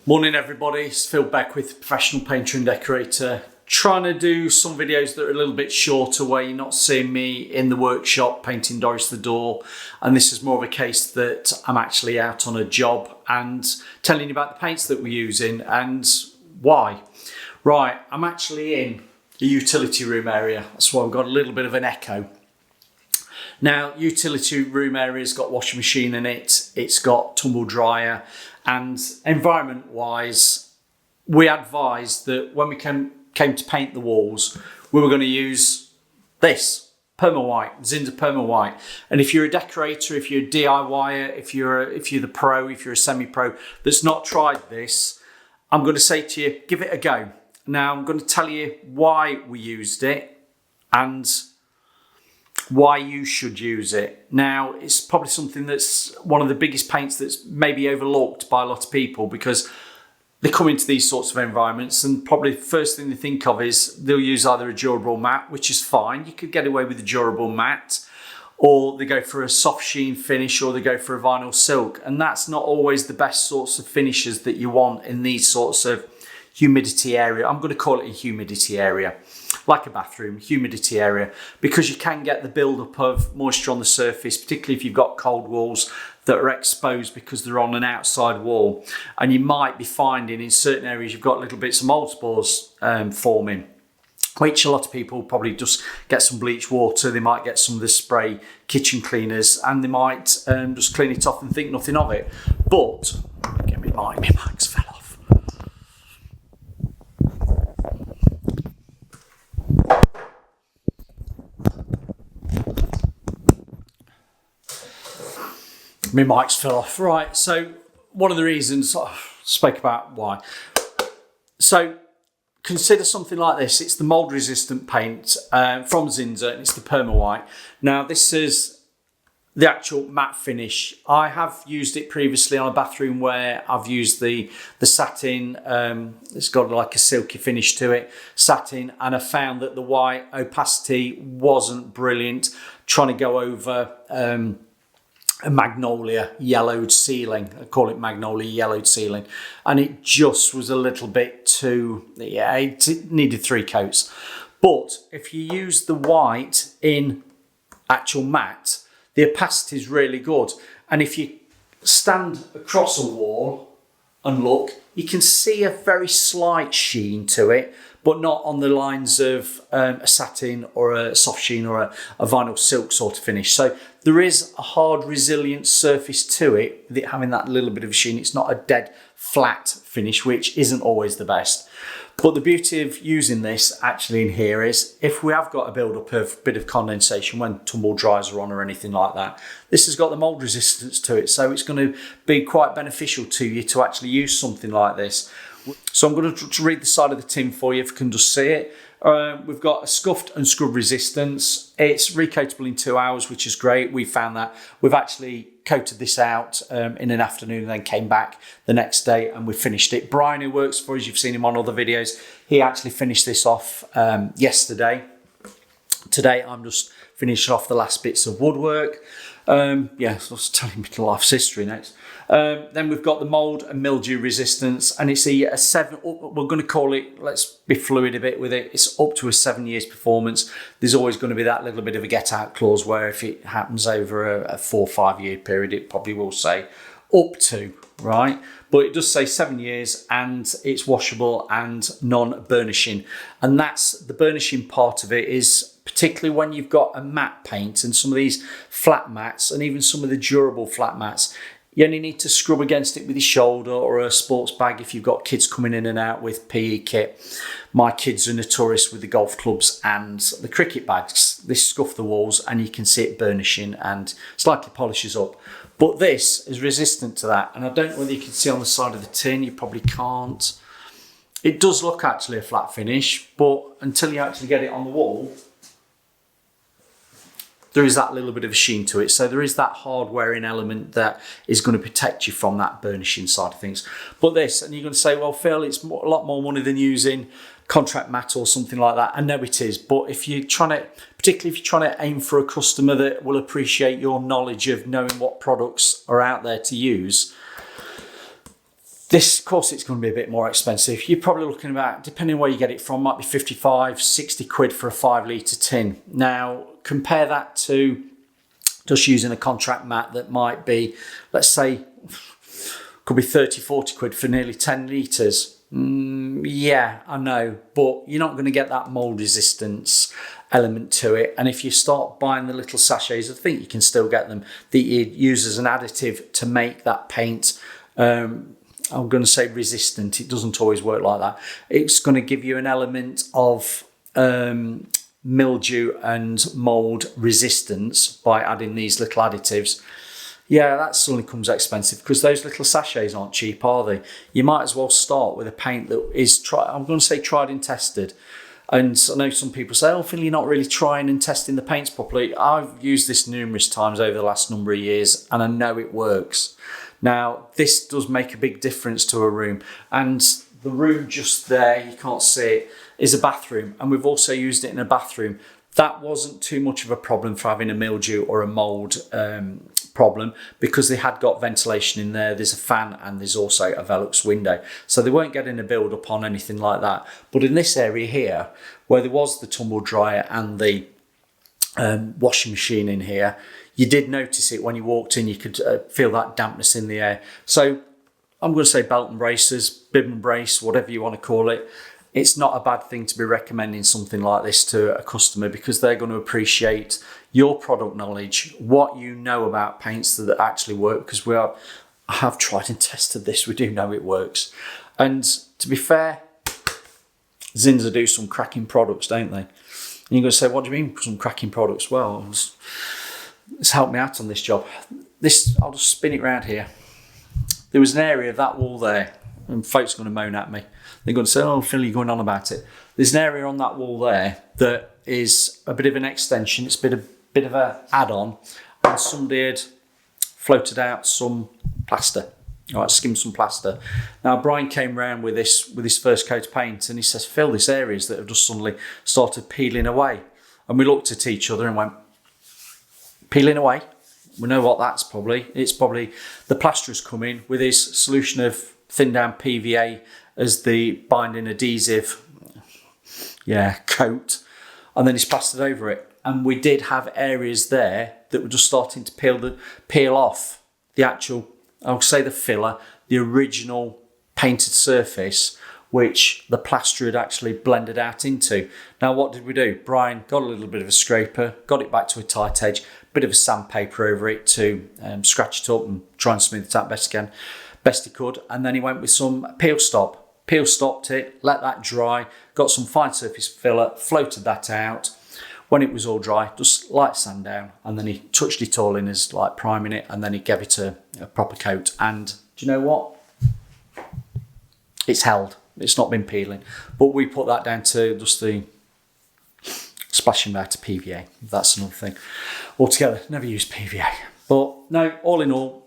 Morning everybody, it's Phil Beck with Professional Painter and Decorator. Trying to do some videos that are a little bit shorter where you're not seeing me in the workshop painting Doris the door, and this is more of a case that I'm actually out on a job and telling you about the paints that we're using and why. Right, I'm actually in the utility room area, that's why we've got a little bit of an echo. Now, utility room area's got washing machine in it, it's got tumble dryer, and environment wise, we advised that when we came to paint the walls, we were going to use this PermaWhite, Zinsser PermaWhite. And if you're a decorator, if you're a DIYer, if you're the pro, if you're a semi-pro that's not tried this, I'm going to say to you, give it a go. Now, I'm going to tell you why we used it and why you should use it. Now, it's probably something that's one of the biggest paints that's maybe overlooked by a lot of people because they come into these sorts of environments and probably the first thing they think of is they'll use either a durable matte, which is fine, you could get away with a durable matte, or they go for a soft sheen finish, or they go for a vinyl silk, and that's not always the best sorts of finishes that you want in these sorts of humidity area. I'm going to call it a humidity area, like a bathroom, humidity area, because you can get the build-up of moisture on the surface, particularly if you've got cold walls that are exposed because they're on an outside wall. And you might be finding in certain areas you've got little bits of mold spores forming, which a lot of people probably just get some bleach water, they might get some of the spray kitchen cleaners, and they might just clean it off and think nothing of it. But, get me my mic's fell off. My mic's fell off. Right, so one of the reasons I spoke about why. So consider something like this. It's the mold resistant paint from Zinsser, and it's the PermaWhite. Now this is the actual matte finish. I have used it previously on a bathroom where I've used the satin. It's got like a silky finish to it, satin, and I found that the white opacity wasn't brilliant. Trying to go over a magnolia yellowed ceiling, I call it magnolia yellowed ceiling, and it just was a little bit too, yeah, it needed 3 coats. But if you use the white in actual matte, the opacity is really good, and if you stand across a wall and look, you can see a very slight sheen to it, but not on the lines of a satin or a soft sheen or a vinyl silk sort of finish. So there is a hard, resilient surface to it, with it having that little bit of sheen. It's not a dead, flat finish, which isn't always the best. But the beauty of using this actually in here is if we have got a build-up of a bit of condensation when tumble dryers are on or anything like that, this has got the mold resistance to it. So it's going to be quite beneficial to you to actually use something like this. So I'm going to read the side of the tin for you if you can just see it. We've got a scuffed and scrub resistance. It's recoatable in 2 hours, which is great. We found that. We've actually coated this out in an afternoon and then came back the next day and we finished it. Brian, who works for us, you've seen him on other videos, he actually finished this off yesterday. Today I'm just finishing off the last bits of woodwork. Yeah, so I was telling me the life's history next. Then we've got the mould and mildew resistance, and it's a 7, we're going to call it, let's be fluid a bit with it, it's up to a 7 years performance. There's always going to be that little bit of a get out clause where if it happens over a 4 or 5 year period, it probably will say up to, right? But it does say 7 years, and it's washable and non-burnishing. And that's the burnishing part of it, is particularly when you've got a matte paint and some of these flat mattes and even some of the durable flat mattes, you only need to scrub against it with your shoulder or a sports bag if you've got kids coming in and out with PE kit. My kids are notorious with the golf clubs and the cricket bags. They scuff the walls and you can see it burnishing and slightly polishes up. But this is resistant to that, and I don't know whether you can see on the side of the tin, you probably can't. It does look actually a flat finish, but until you actually get it on the wall, there is that little bit of a sheen to it. So there is that hard wearing element that is going to protect you from that burnishing side of things. But this, and you're going to say, well, Phil, it's a lot more money than using contract matte or something like that. I know it is, but if you're trying to, particularly if you're trying to aim for a customer that will appreciate your knowledge of knowing what products are out there to use, This, of course, it's going to be a bit more expensive. You're probably looking about, depending on where you get it from, might be 55, 60 quid for a 5 litre tin. Now, compare that to just using a contract mat that might be, let's say, could be 30, 40 quid for nearly 10 litres. Yeah, I know, but you're not going to get that mould resistance element to it. And if you start buying the little sachets, I think you can still get them, that you use as an additive to make that paint, I'm going to say resistant. It doesn't always work like that. It's going to give you an element of mildew and mould resistance by adding these little additives. Yeah, that suddenly comes expensive because those little sachets aren't cheap, are they? You might as well start with a paint that is, I'm going to say tried and tested. And I know some people say, oh, Phil, you're not really trying and testing the paints properly. I've used this numerous times over the last number of years and I know it works. Now, this does make a big difference to a room. And the room just there, you can't see it, is a bathroom. And we've also used it in a bathroom. That wasn't too much of a problem for having a mildew or a mould problem because they had got ventilation in there. There's a fan and there's also a Velux window. So they weren't getting a build up on anything like that. But in this area here, where there was the tumble dryer and the washing machine in here, you did notice it when you walked in. You could feel that dampness in the air. So I'm going to say belt and braces, bib and brace, whatever you want to call it. It's not a bad thing to be recommending something like this to a customer because they're going to appreciate your product knowledge, what you know about paints that actually work, because I have tried and tested this. We do know it works. And to be fair, Zinsser do some cracking products, don't they? And you're going to say, what do you mean some cracking products? Well, it's helped me out on this job. I'll just spin it around here. There was an area of that wall there, and folks are going to moan at me. They're going to say, oh, Phil, you're going on about it. There's an area on that wall there that is a bit of an extension. It's a bit of an add-on. And somebody had floated out some plaster. All right, skimmed some plaster. Now, Brian came round with his first coat of paint and he says, Phil, there's areas that have just suddenly started peeling away. And we looked at each other and went, peeling away? We know what that's probably. It's probably the plasterer's come in with his solution of thin down PVA as the binding adhesive coat, and then he's plastered over it. And we did have areas there that were just starting to peel off the actual, I'll say the filler, the original painted surface, which the plaster had actually blended out into. Now, what did we do? Brian got a little bit of a scraper, got it back to a tight edge, bit of a sandpaper over it to scratch it up and try and smooth it out best he could. And then he went with some peel stop. Peel stopped it, let that dry, got some fine surface filler, floated that out. When it was all dry, just light sand down, and then he touched it all in as like priming it, and then he gave it a proper coat. And do you know what? It's held. It's not been peeling. But we put that down to just the splashing out of PVA. That's another thing. Altogether, never used PVA. But no, all in all,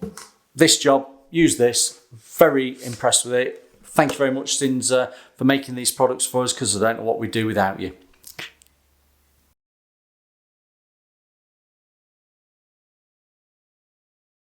this job, use this. Very impressed with it. Thank you very much, Zinsser, for making these products for us, because I don't know what we'd do without you.